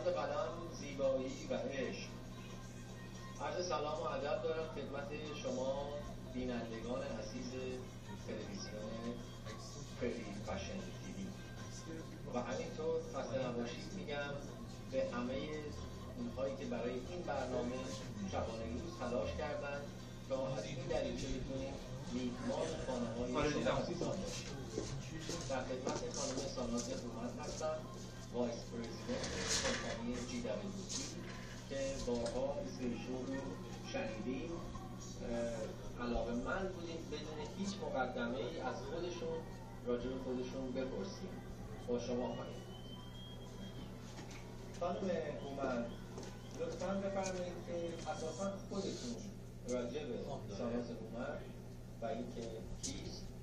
نقد قلم، زیبایی و عشق. عرض سلام و ادب دارم خدمت شما بینندگان عزیز تلویزیون فری فشن تیوی و همینطور خسته نباشید میگم به همه اونهایی که برای این برنامه شبانه روز تلاش کردن تا از این دریچه بتونیم میهمان خانه‌های شما عزیزان باشیم. در خدمت خانم ساناز هومن هستم، وایس پرزیدنت کمپانی GWT که بارها اسمشون رو شنیدیم. علاقه‌مند بودیم بدون هیچ مقدمه ای از خودشون راجع به خودشون بپرسیم. با شما خانم هومن، لطفاً بفرمایید که اساساً خودتون راجع به ساناز هومن و اینکه کیست